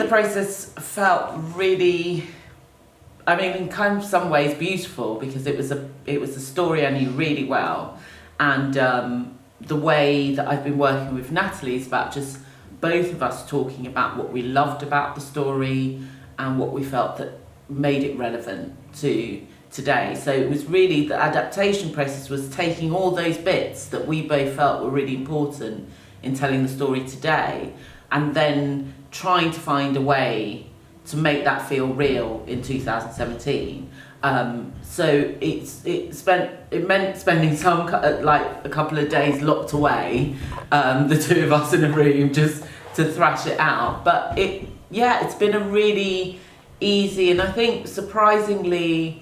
process felt really, I mean, in kind of some ways beautiful, because it was a story I knew really well, and the way that I've been working with Natalie is about just both of us talking about what we loved about the story and what we felt that made it relevant to today. So it was really, the adaptation process was taking all those bits that we both felt were really important in telling the story today, and then trying to find a way to make that feel real in 2017. So it meant spending a couple of days locked away, the two of us in a room, just to thrash it out. But it's been a really easy, and I think surprisingly,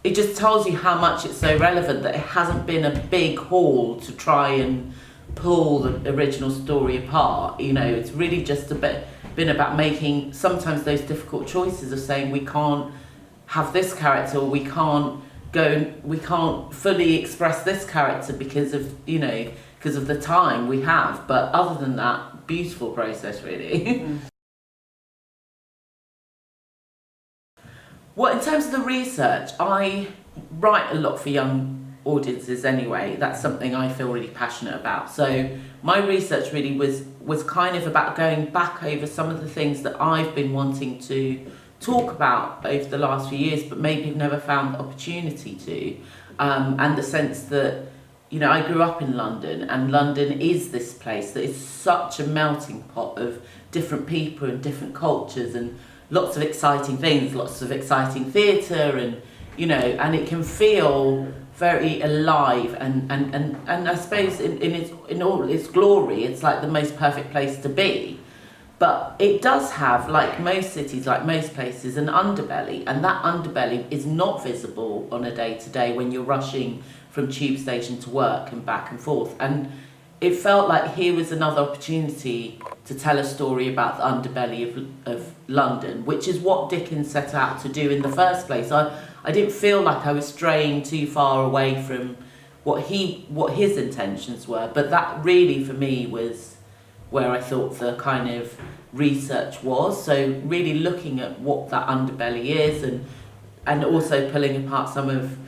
it just tells you how much it's so relevant that it hasn't been a big haul to try and pull the original story apart. You know, it's really just been about making sometimes those difficult choices of saying we can't have this character, or we can't fully express this character because of the time we have. But other than that, beautiful process, really. Well, in terms of the research, I write a lot for young audiences anyway. That's something I feel really passionate about. So my research really was kind of about going back over some of the things that I've been wanting to talk about over the last few years, but maybe have never found the opportunity to. And the sense that, you know, I grew up in London, and London is this place that is such a melting pot of different people and different cultures, and lots of exciting things, lots of exciting theatre, and, you know, and it can feel very alive, and I suppose in all its glory, it's like the most perfect place to be. But it does have, like most cities, like most places, an underbelly, and that underbelly is not visible on a day-to-day when you're rushing from tube station to work and back and forth. And it felt like here was another opportunity to tell a story about the underbelly of London, which is what Dickens set out to do in the first place. I didn't feel like I was straying too far away from what his intentions were, but that really for me was where I thought the kind of research was. So really looking at what that underbelly is, and also pulling apart some of,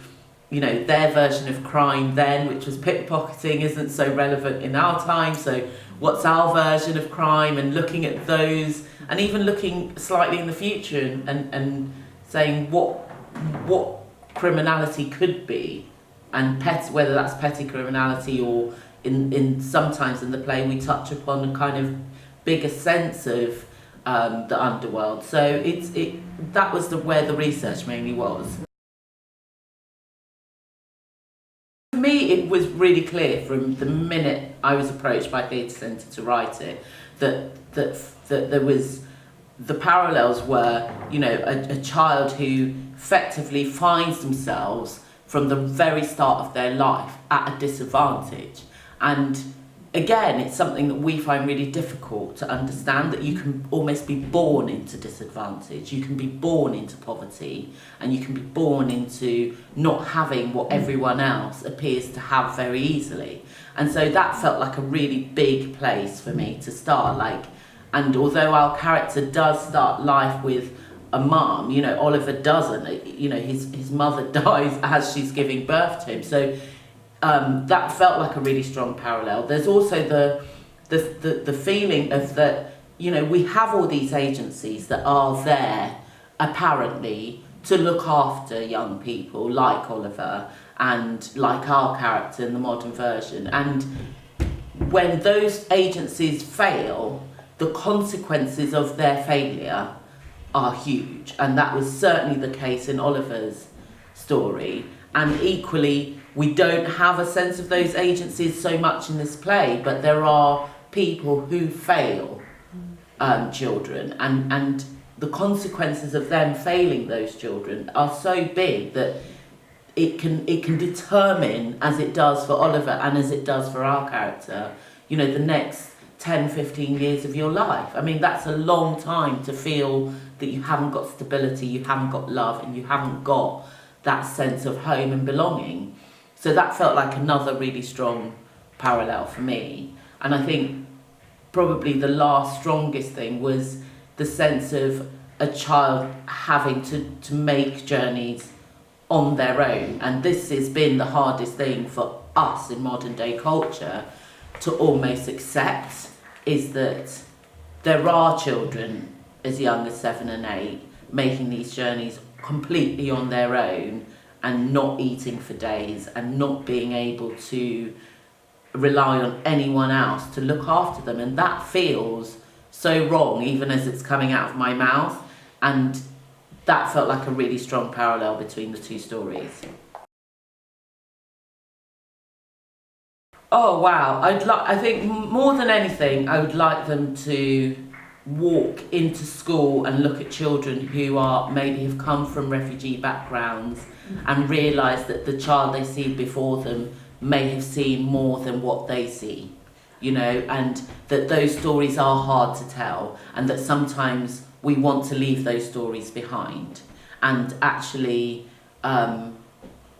you know, their version of crime then, which was pickpocketing, isn't so relevant in our time. So what's our version of crime, and looking at those, and even looking slightly in the future and saying what criminality could be, and whether that's petty criminality, or in sometimes in the play we touch upon a kind of bigger sense of the underworld. So that was where the research mainly was. For me, it was really clear from the minute I was approached by Theatre Centre to write it that there was, the parallels were, you know, a child who effectively finds themselves from the very start of their life at a disadvantage. And again, it's something that we find really difficult to understand, that you can almost be born into disadvantage, you can be born into poverty, and you can be born into not having what everyone else appears to have very easily. And so that felt like a really big place for me to start. And although our character does start life with a mum, you know, Oliver doesn't. You know, his mother dies as she's giving birth to him. So that felt like a really strong parallel. There's also the feeling of that, you know, we have all these agencies that are there apparently to look after young people like Oliver and like our character in the modern version. And when those agencies fail, the consequences of their failure are huge, and that was certainly the case in Oliver's story. And equally, we don't have a sense of those agencies so much in this play, but there are people who fail children, and the consequences of them failing those children are so big that it can determine, as it does for Oliver and as it does for our character, you know, the next 10, 15 years of your life. I mean, that's a long time to feel that you haven't got stability, you haven't got love, and you haven't got that sense of home and belonging. So that felt like another really strong parallel for me. And I think probably the last strongest thing was the sense of a child having to make journeys on their own. And this has been the hardest thing for us in modern day culture to almost accept, is that there are children as young as 7 and 8 making these journeys completely on their own and not eating for days and not being able to rely on anyone else to look after them. And that feels so wrong, even as it's coming out of my mouth. And that felt like a really strong parallel between the two stories. Oh wow, I think more than anything, I would like them to walk into school and look at children who are maybe have come from refugee backgrounds and realise that the child they see before them may have seen more than what they see, you know, and that those stories are hard to tell, and that sometimes we want to leave those stories behind. And actually,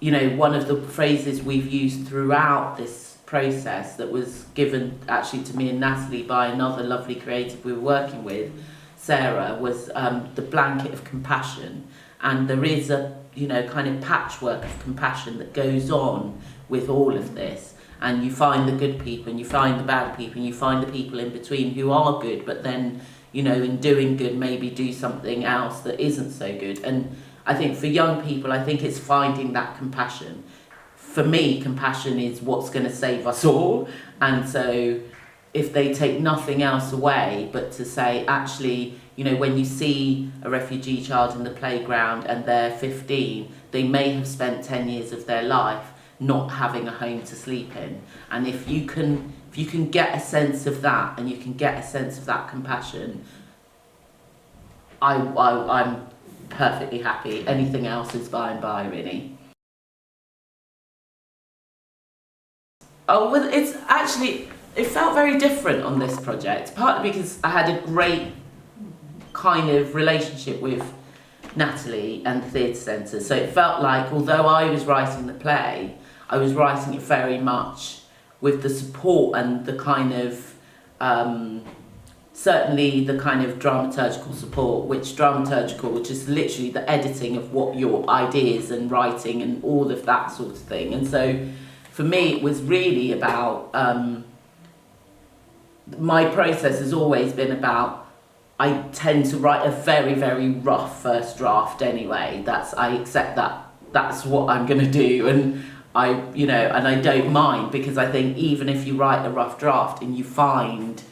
you know, one of the phrases we've used throughout this process that was given actually to me and Natalie by another lovely creative we were working with, Sarah, was the blanket of compassion. And there is a, you know, kind of patchwork of compassion that goes on with all of this. And you find the good people and you find the bad people and you find the people in between who are good, but then, you know, in doing good maybe do something else that isn't so good. And I think for young people, I think it's finding that compassion. For me, compassion is what's going to save us all. And so if they take nothing else away, but to say, actually, you know, when you see a refugee child in the playground and they're 15, they may have spent 10 years of their life not having a home to sleep in. And if you can get a sense of that, and you can get a sense of that compassion, I'm perfectly happy. Anything else is by and by, really. Oh, well, it's actually, it felt very different on this project, partly because I had a great kind of relationship with Natalie and the Theatre Centre. So it felt like, although I was writing the play, I was writing it very much with the support and the kind of, certainly the kind of dramaturgical support, which is literally the editing of what your ideas and writing and all of that sort of thing. And so for me, it was really about, my process has always been about, I tend to write a very, very rough first draft anyway. I accept that that's what I'm going to do. And and I don't mind, because I think even if you write a rough draft and you find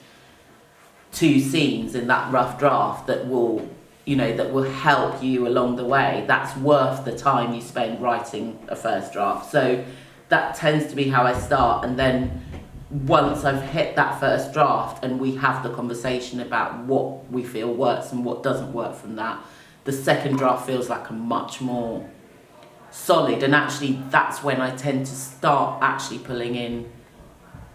2 scenes in that rough draft that will help you along the way, that's worth the time you spend writing a first draft. So that tends to be how I start. And then once I've hit that first draft and we have the conversation about what we feel works and what doesn't work from that, the second draft feels like a much more solid. And actually that's when I tend to start actually pulling in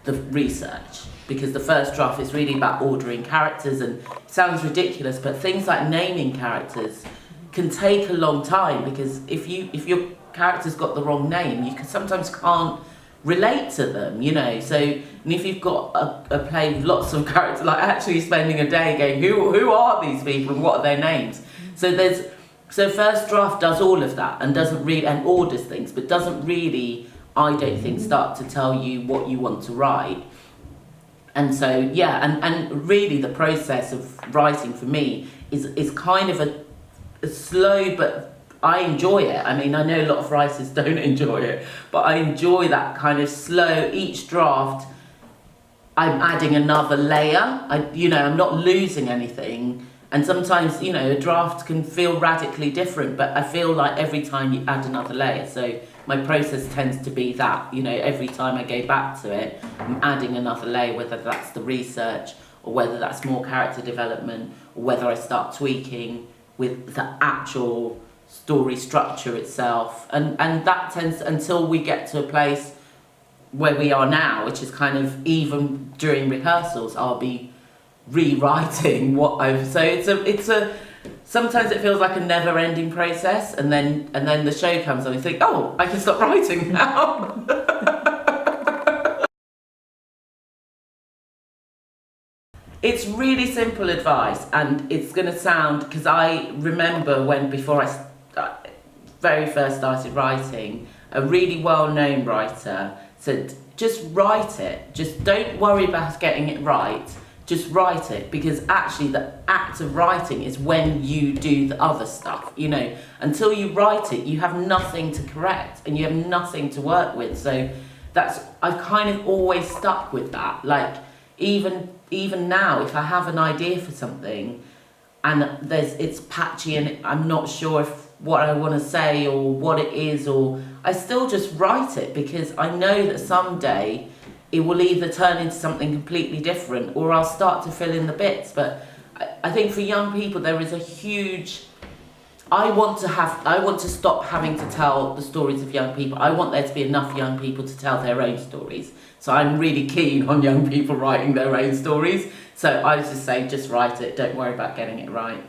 the research, because the first draft is really about ordering characters, and it sounds ridiculous, but things like naming characters can take a long time, because if your character's got the wrong name, you sometimes can't relate to them, you know. So, and if you've got a play with lots of characters, like actually spending a day going, who are these people and what are their names? So first draft does all of that and and orders things, but doesn't really, I don't think, start to tell you what you want to write. And so, yeah, and really the process of writing for me is kind of a slow, but I enjoy it. I mean, I know a lot of writers don't enjoy it, but I enjoy that kind of slow, each draft, I'm adding another layer. I'm not losing anything. And sometimes, a draft can feel radically different, but I feel like every time you add another layer. So my process tends to be that, every time I go back to it, I'm adding another layer, whether that's the research or whether that's more character development, or whether I start tweaking with the actual story structure itself. And that tends, until we get to a place where we are now, which is kind of, even during rehearsals, I'll be rewriting what I've, so it's a sometimes it feels like a never-ending process, and then the show comes and you think, oh, I can stop writing now. It's really simple advice, and it's going to sound, because I remember when, before I very first started writing, a really well-known writer said, just write it. Just don't worry about getting it right. Just write it, because actually the act of writing is when you do the other stuff. You know, until you write it, you have nothing to correct and you have nothing to work with. So I've kind of always stuck with that. Like, even now, if I have an idea for something and it's patchy and I'm not sure what I want to say or what it is, or I still just write it, because I know that someday it will either turn into something completely different or I'll start to fill in the bits. But I think for young people there is a huge, I want to stop having to tell the stories of young people. I want there to be enough young people to tell their own stories. So I'm really keen on young people writing their own stories. So I was just saying, just write it, don't worry about getting it right.